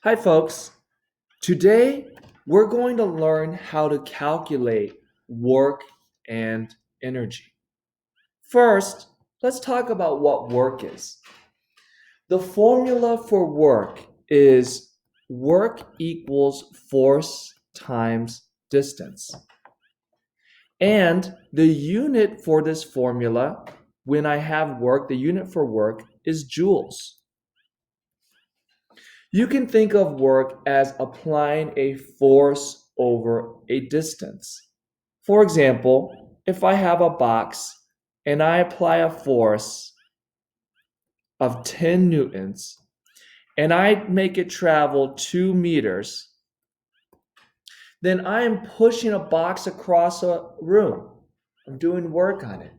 Hi, folks. Today, we're going to learn how to calculate work and energy. First, let's talk about what work is. The formula for work is work equals force times distance. And the unit for this formula, when I have work, the unit for work is joules. You can think of work as applying a force over a distance. For example, if I have a box and I apply a force of 10 newtons and I make it travel 2 meters, then I am pushing a box across a room. I'm doing work on it.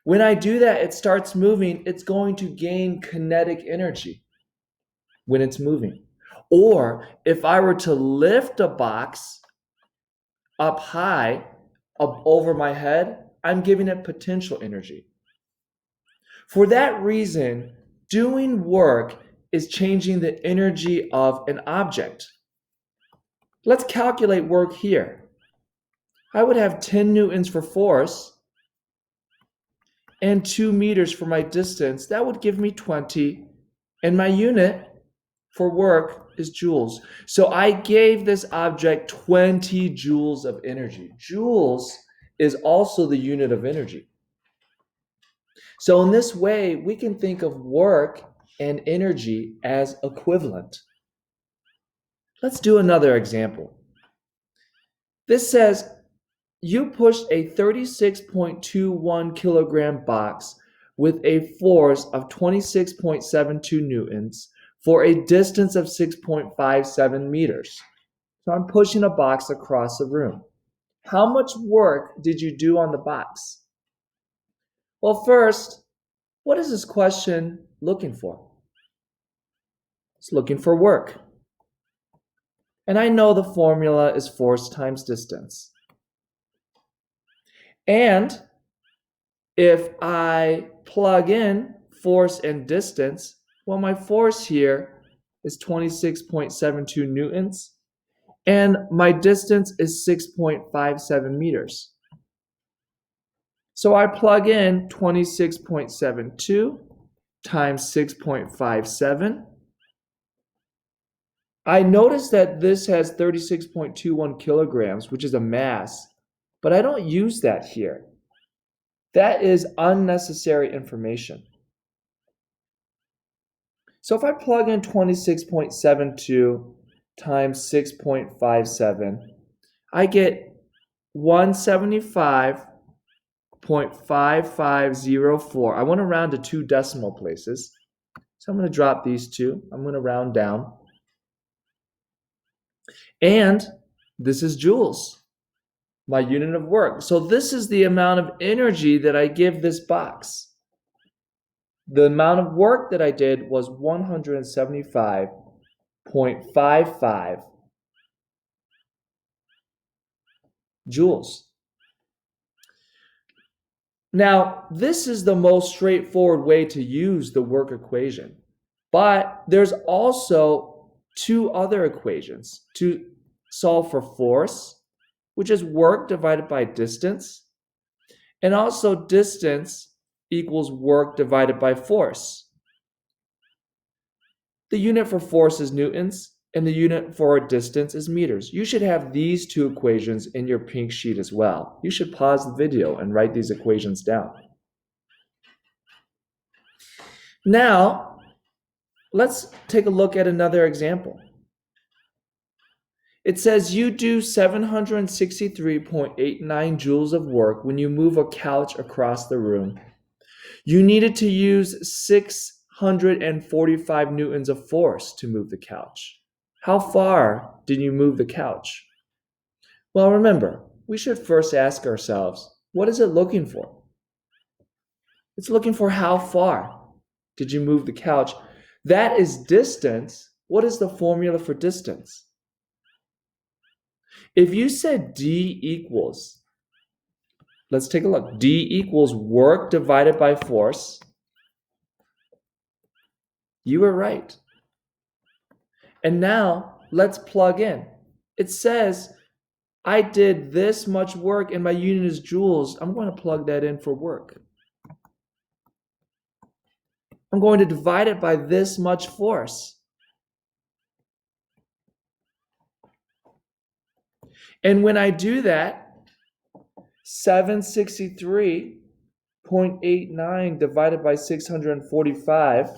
When I do that, it starts moving, it's going to gain kinetic energy when it's moving. Or if I were to lift a box up high, up over my head, I'm giving it potential energy. For that reason, doing work is changing the energy of an object. Let's calculate work here. I would have 10 newtons for force and 2 meters for my distance. That would give me 20. And my unit for work is joules. So I gave this object 20 joules of energy. Joules is also the unit of energy. So in this way, we can think of work and energy as equivalent. Let's do another example. This says you pushed a 36.21 kilogram box with a force of 26.72 newtons for a distance of 6.57 meters. So I'm pushing a box across a room. How much work did you do on the box? Well, first, what is this question looking for? It's looking for work. And I know the formula is force times distance. And if I plug in force and distance, well, my force here is 26.72 newtons, and my distance is 6.57 meters. So I plug in 26.72 times 6.57. I notice that this has 36.21 kilograms, which is a mass, but I don't use that here. That is unnecessary information. So if I plug in 26.72 times 6.57, I get 175.5504. I want to round to 2 decimal places. So I'm going to drop these two. I'm going to round down. And this is joules, my unit of work. So this is the amount of energy that I give this box. The amount of work that I did was 175.55 joules. Now, this is the most straightforward way to use the work equation. But there's also 2 other equations to solve for force, which is work divided by distance, and also distance equals work divided by force. The unit for force is newtons, and the unit for distance is meters. You should have these 2 equations in your pink sheet as well. You should pause the video and write these equations down. Now, let's take a look at another example. It says you do 763.89 joules of work when you move a couch across the room. You needed to use 645 newtons of force to move the couch. How far did you move the couch? Well, remember, we should first ask ourselves, what is it looking for? It's looking for how far did you move the couch. That is distance. What is the formula for distance? If you said D equals, let's take a look. D equals work divided by force. You were right. And now let's plug in. It says I did this much work and my unit is joules. I'm going to plug that in for work. I'm going to divide it by this much force. And when I do that, 763.89 divided by 645,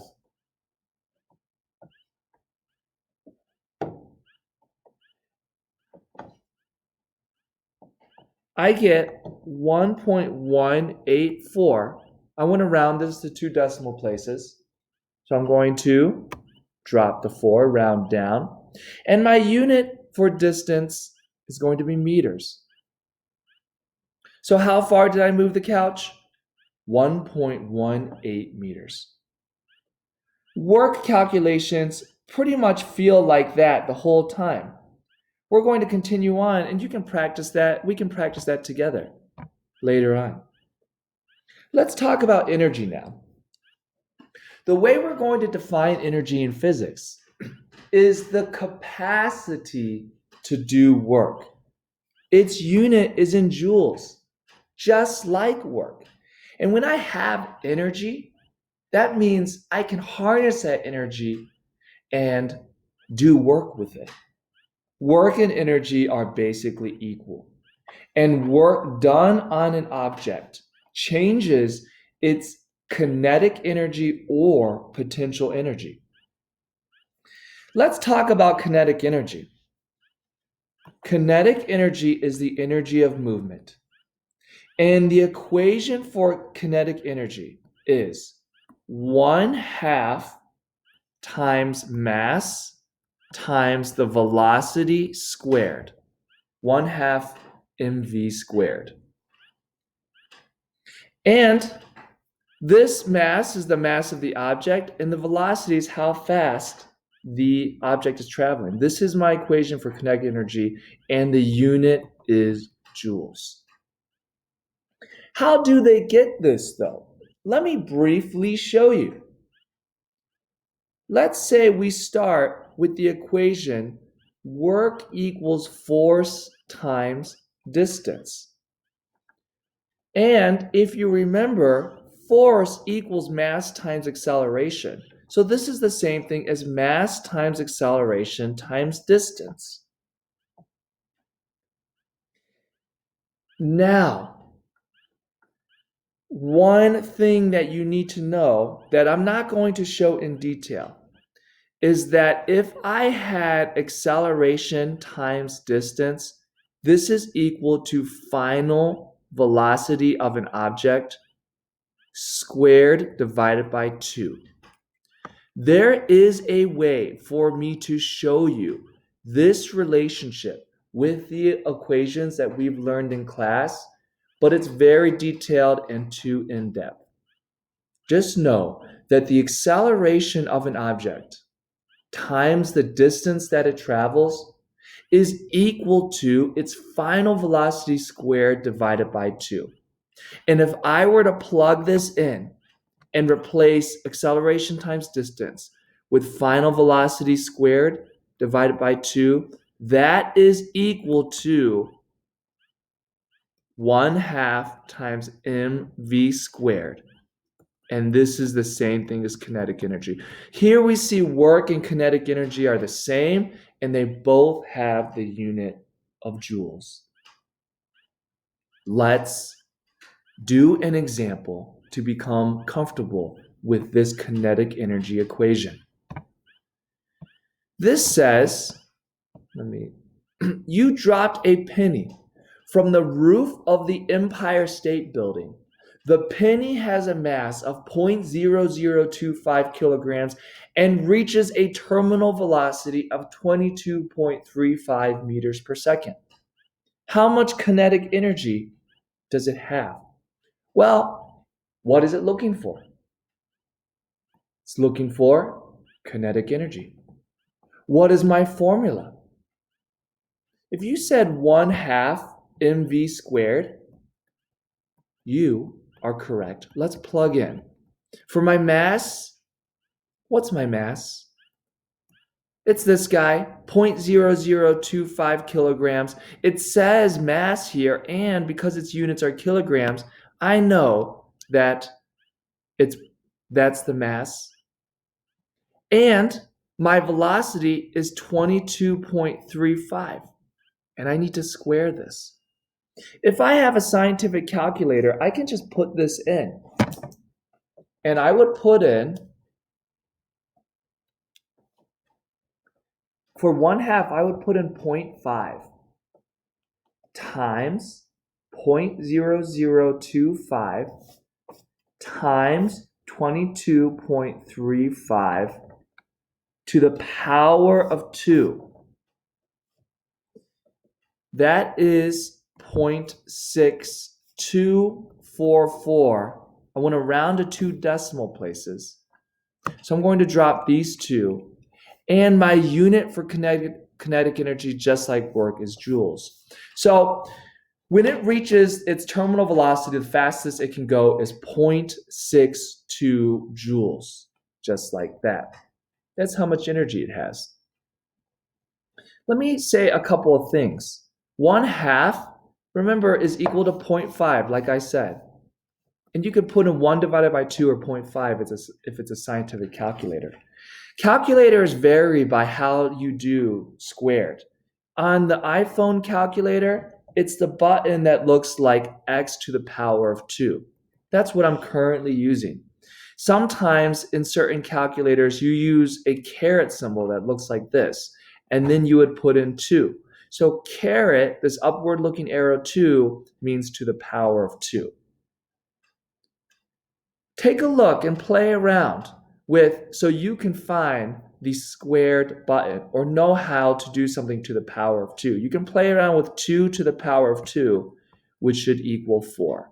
I get 1.184. I want to round this to 2 decimal places. So I'm going to drop the 4, round down. And my unit for distance is going to be meters. So how far did I move the couch? 1.18 meters. Work calculations pretty much feel like that the whole time. We're going to continue on, and you can practice that. We can practice that together later on. Let's talk about energy now. The way we're going to define energy in physics is the capacity to do work. Its unit is in joules, just like work. And when I have energy, that means I can harness that energy and do work with it. Work and energy are basically equal. And work done on an object changes its kinetic energy or potential energy. Let's talk about kinetic energy. Kinetic energy is the energy of movement. And the equation for kinetic energy is 1/2 times mass times the velocity squared. 1/2 mv squared. And this mass is the mass of the object, and the velocity is how fast the object is traveling. This is my equation for kinetic energy, and the unit is joules. How do they get this, though? Let me briefly show you. Let's say we start with the equation work equals force times distance. And if you remember, force equals mass times acceleration. So this is the same thing as mass times acceleration times distance. Now, one thing that you need to know that I'm not going to show in detail is that if I had acceleration times distance, this is equal to final velocity of an object squared divided by 2. There is a way for me to show you this relationship with the equations that we've learned in class, but it's very detailed and too in-depth. Just know that the acceleration of an object times the distance that it travels is equal to its final velocity squared divided by 2. And if I were to plug this in and replace acceleration times distance with final velocity squared divided by 2, that is equal to 1/2 times mv squared. And this is the same thing as kinetic energy. Here we see work and kinetic energy are the same, and they both have the unit of joules. Let's do an example to become comfortable with this kinetic energy equation. This says, you dropped a penny from the roof of the Empire State Building. The penny has a mass of 0.0025 kilograms and reaches a terminal velocity of 22.35 meters per second. How much kinetic energy does it have? Well, what is it looking for? It's looking for kinetic energy. What is my formula? If you said 1/2 mv squared, you are correct. Let's plug in. For my mass, what's my mass? It's this guy, 0.0025 kilograms. It says mass here, and because its units are kilograms, I know that that's the mass. And my velocity is 22.35, and I need to square this. If I have a scientific calculator, I can just put this in. And I would put in, for 1/2, I would put in 0.5 times 0.0025 times 22.35 to the power of 2. That is 0.6244. I want to round to 2 decimal places. So I'm going to drop these 2. And my unit for kinetic energy, just like work, is joules. So when it reaches its terminal velocity, the fastest it can go is 0.62 joules, just like that. That's how much energy it has. Let me say a couple of things. 1/2, remember, is equal to 0.5, like I said. And you could put in 1 divided by 2 or 0.5 if it's a scientific calculator. Calculators vary by how you do squared. On the iPhone calculator, it's the button that looks like x to the power of 2. That's what I'm currently using. Sometimes in certain calculators, you use a caret symbol that looks like this, and then you would put in 2. So caret, this upward looking arrow 2, means to the power of 2. Take a look and play around so you can find the squared button or know how to do something to the power of 2. You can play around with 2 to the power of 2, which should equal 4.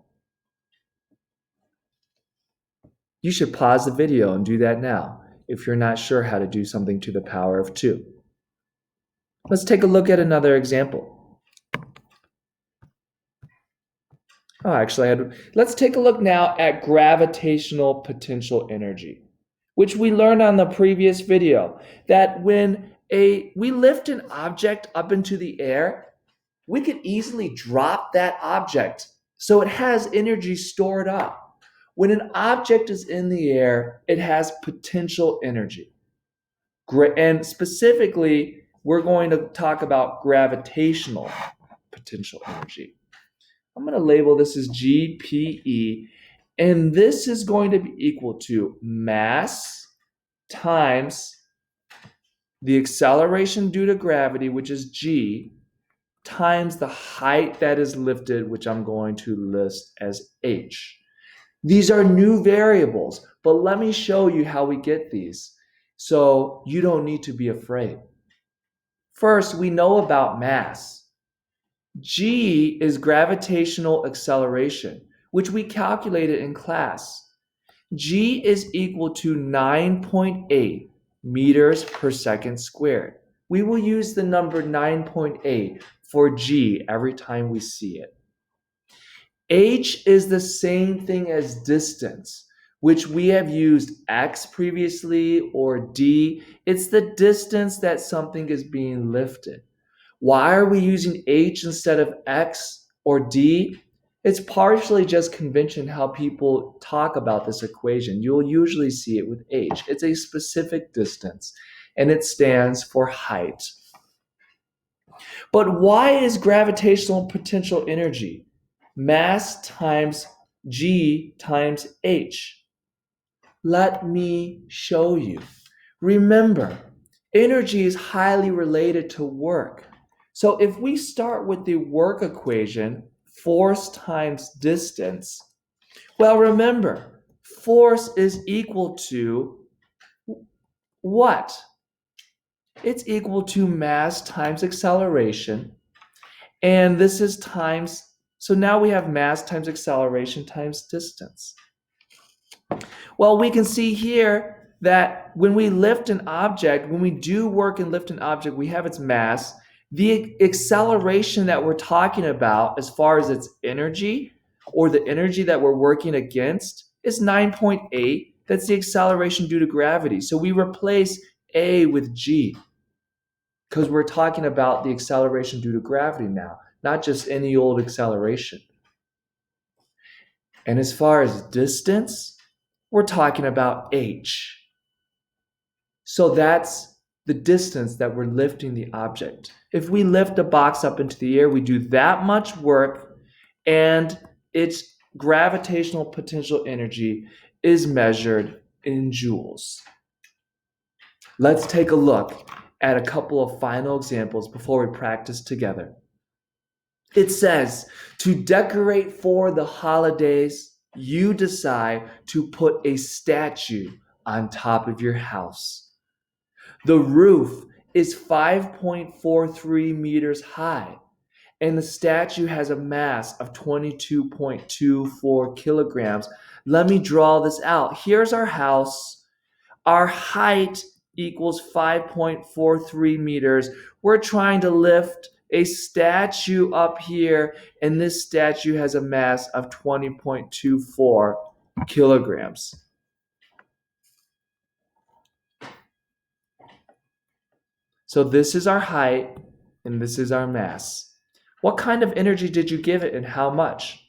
You should pause the video and do that now if you're not sure how to do something to the power of 2. Let's take a look at another example. Let's take a look now at gravitational potential energy, which we learned on the previous video, that when we lift an object up into the air, we could easily drop that object so it has energy stored up. When an object is in the air, it has potential energy. And specifically, we're going to talk about gravitational potential energy. I'm going to label this as GPE, and this is going to be equal to mass times the acceleration due to gravity, which is g, times the height that is lifted, which I'm going to list as h. These are new variables, but let me show you how we get these so you don't need to be afraid. First, we know about mass. G is gravitational acceleration, which we calculated in class. G is equal to 9.8 meters per second squared. We will use the number 9.8 for G every time we see it. H is the same thing as distance, which we have used x previously, or d. It's the distance that something is being lifted. Why are we using h instead of x or d? It's partially just convention how people talk about this equation. You'll usually see it with h. It's a specific distance, and it stands for height. But why is gravitational potential energy mass times g times h? Let me show you. Remember, energy is highly related to work. So if we start with the work equation, force times distance, well, remember, force is equal to what? It's equal to mass times acceleration. And this is times, so now we have mass times acceleration times distance. Well, we can see here that when we lift an object, when we do work and lift an object, we have its mass. The acceleration that we're talking about, as far as its energy, or the energy that we're working against, is 9.8. That's the acceleration due to gravity. So we replace A with G. because we're talking about the acceleration due to gravity now, not just any old acceleration. And as far as distance, we're talking about h. So that's the distance that we're lifting the object. If we lift a box up into the air, we do that much work, and its gravitational potential energy is measured in joules. Let's take a look at a couple of final examples before we practice together. It says, to decorate for the holidays, you decide to put a statue on top of your house. The roof is 5.43 meters high, and the statue has a mass of 22.24 kilograms. Let me draw this out. Here's our house. Our height equals 5.43 meters. We're trying to lift a statue up here, and this statue has a mass of 20.24 kilograms. So this is our height, and this is our mass. What kind of energy did you give it, and how much?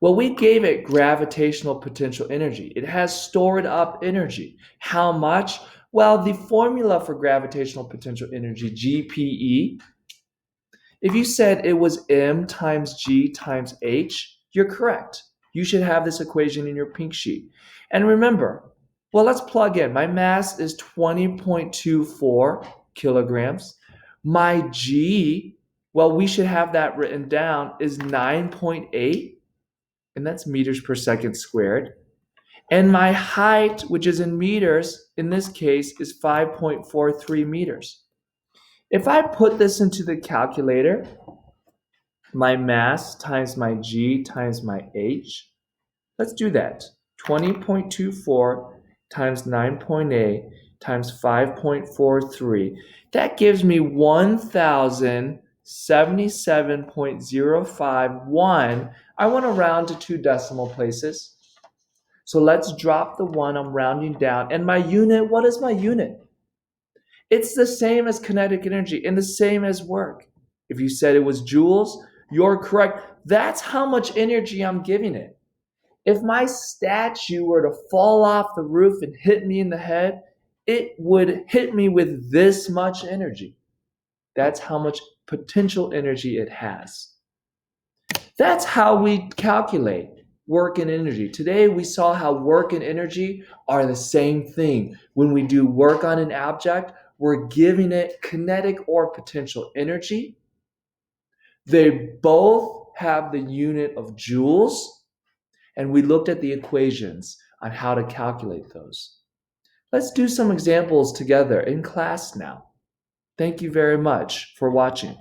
Well, we gave it gravitational potential energy. It has stored up energy. How much? Well, the formula for gravitational potential energy, GPE, if you said it was m times g times h, you're correct. You should have this equation in your pink sheet. And remember, well, let's plug in. My mass is 20.24 kilograms. My g, well, we should have that written down, is 9.8, and that's meters per second squared. And my height, which is in meters, in this case, is 5.43 meters. If I put this into the calculator, my mass times my g times my h, let's do that. 20.24 times 9.8 times 5.43. That gives me 1,077.051. I want to round to 2 decimal places. So let's drop the 1. I'm rounding down. And my unit, what is my unit? It's the same as kinetic energy and the same as work. If you said it was joules, you're correct. That's how much energy I'm giving it. If my statue were to fall off the roof and hit me in the head, it would hit me with this much energy. That's how much potential energy it has. That's how we calculate work and energy. Today we saw how work and energy are the same thing. When we do work on an object, we're giving it kinetic or potential energy. They both have the unit of joules, and we looked at the equations on how to calculate those. Let's do some examples together in class now. Thank you very much for watching.